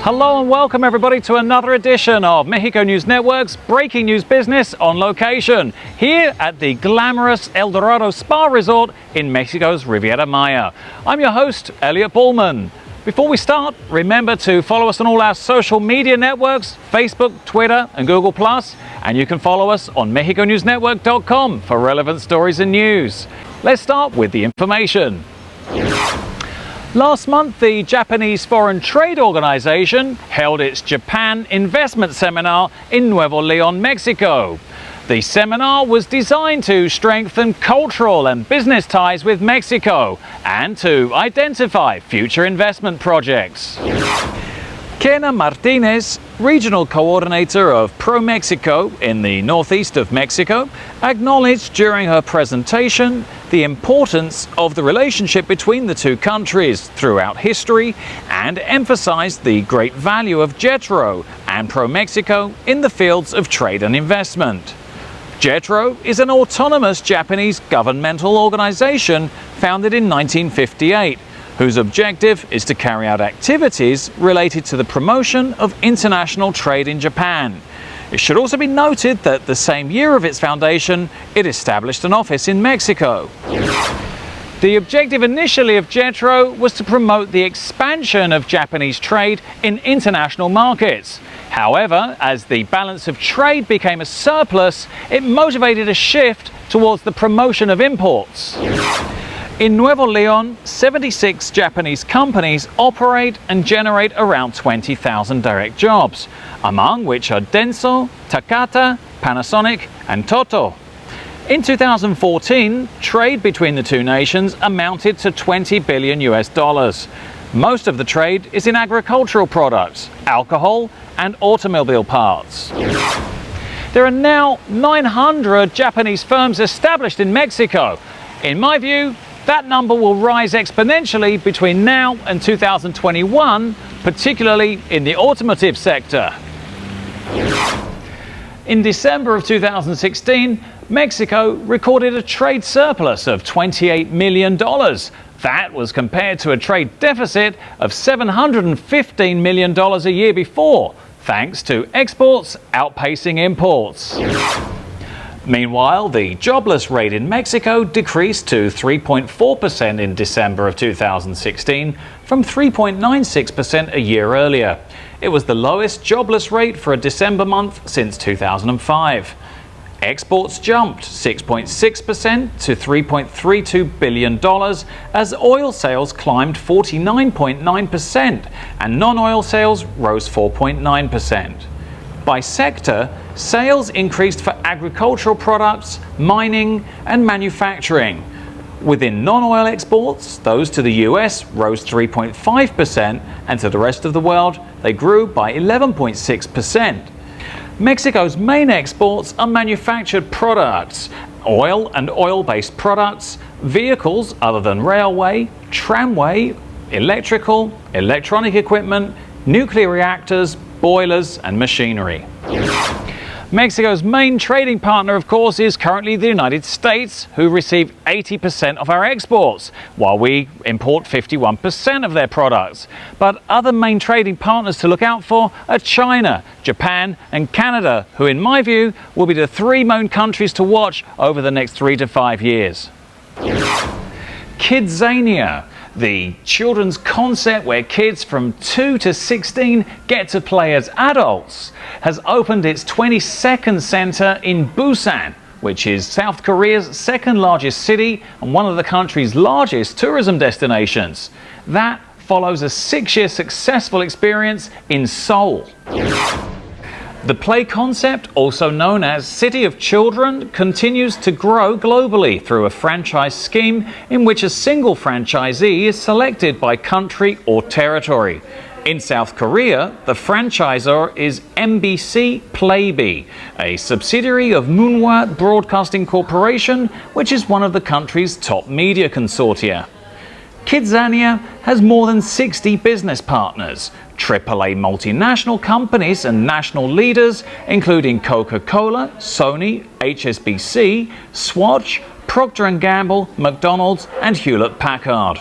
Hello and welcome everybody to another edition of Mexico News Network's Breaking News Business on location, here at the glamorous El Dorado Spa Resort in Mexico's Riviera Maya. I'm your host, Elliot Bullman. Before we start, remember to follow us on all our social media networks, Facebook, Twitter and Google+, and you can follow us on MexicoNewsNetwork.com for relevant stories and news. Let's start with the information. Last month, the Japanese Foreign Trade Organization held its Japan Investment Seminar in Nuevo León, Mexico. The seminar was designed to strengthen cultural and business ties with Mexico and to identify future investment projects. Kena Martinez, regional coordinator of Pro-Mexico in the northeast of Mexico, acknowledged during her presentation the importance of the relationship between the two countries throughout history and emphasized the great value of JETRO and Pro-Mexico in the fields of trade and investment. JETRO is an autonomous Japanese governmental organization founded in 1958, whose objective is to carry out activities related to the promotion of international trade in Japan. It should also be noted that the same year of its foundation, it established an office in Mexico. The objective initially of JETRO was to promote the expansion of Japanese trade in international markets. However, as the balance of trade became a surplus, it motivated a shift towards the promotion of imports. In Nuevo León, 76 Japanese companies operate and generate around 20,000 direct jobs, among which are Denso, Takata, Panasonic and Toto. In 2014, trade between the two nations amounted to $20 billion. Most of the trade is in agricultural products, alcohol and automobile parts. There are now 900 Japanese firms established in Mexico. In my view, that number will rise exponentially between now and 2021, particularly in the automotive sector. In December of 2016, Mexico recorded a trade surplus of $28 million. That was compared to a trade deficit of $715 million a year before, thanks to exports outpacing imports. Meanwhile, the jobless rate in Mexico decreased to 3.4% in December of 2016 from 3.96% a year earlier. It was the lowest jobless rate for a December month since 2005. Exports jumped 6.6% to $3.32 billion as oil sales climbed 49.9% and non-oil sales rose 4.9%. By sector, sales increased for agricultural products, mining and manufacturing. Within non-oil exports, those to the US rose 3.5% and to the rest of the world they grew by 11.6%. Mexico's main exports are manufactured products, oil and oil-based products, vehicles other than railway, tramway, electrical, electronic equipment, nuclear reactors, boilers and machinery. Mexico's main trading partner, of course, is currently the United States, who receive 80% of our exports, while we import 51% of their products. But other main trading partners to look out for are China, Japan and Canada, who in my view will be the three main countries to watch over the next 3 to 5 years. Kidzania, the children's concept where kids from 2 to 16 get to play as adults, has opened its 22nd center in Busan, which is South Korea's second largest city and one of the country's largest tourism destinations. That follows a 6-year successful experience in Seoul. The play concept, also known as City of Children, continues to grow globally through a franchise scheme in which a single franchisee is selected by country or territory. In South Korea, the franchisor is MBC Playbe, a subsidiary of Moonhwa Broadcasting Corporation, which is one of the country's top media consortia. Kidzania has more than 60 business partners, AAA multinational companies and national leaders, including Coca-Cola, Sony, HSBC, Swatch, Procter & Gamble, McDonald's and Hewlett-Packard.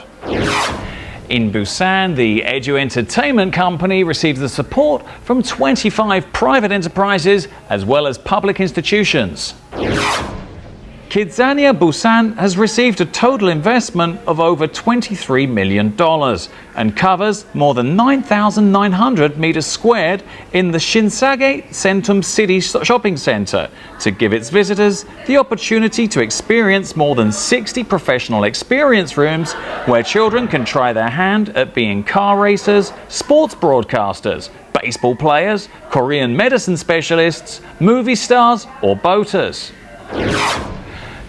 In Busan, the Edu Entertainment Company receives the support from 25 private enterprises as well as public institutions. Kidzania Busan has received a total investment of over $23 million and covers more than 9,900 meters squared in the Shinsage Centum City Shopping Center to give its visitors the opportunity to experience more than 60 professional experience rooms where children can try their hand at being car racers, sports broadcasters, baseball players, Korean medicine specialists, movie stars or boaters.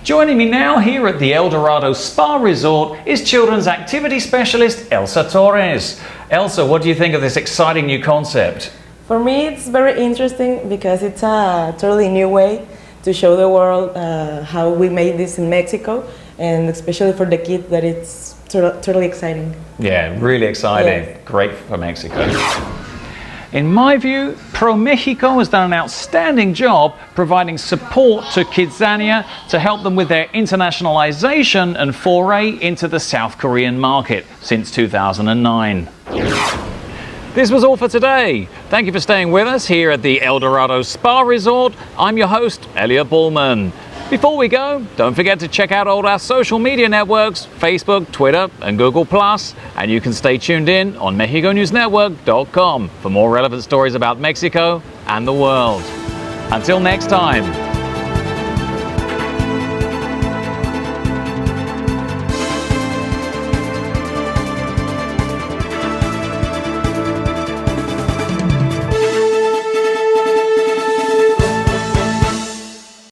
Joining me now here at the El Dorado Spa Resort is children's activity specialist Elsa Torres. Elsa, what do you think of this exciting new concept? For me, it's very interesting because it's a totally new way to show the world how we made this in Mexico, and especially for the kids that it's totally exciting. Yeah, really exciting. Yes. Great for Mexico. In my view, Pro Mexico has done an outstanding job providing support to Kidzania to help them with their internationalization and foray into the South Korean market since 2009. This was all for today. Thank you for staying with us here at the El Dorado Spa Resort. I'm your host, Elliot Bullman. Before we go, don't forget to check out all our social media networks, Facebook, Twitter, and Google+, and you can stay tuned in on MexicoNewsNetwork.com for more relevant stories about Mexico and the world. Until next time.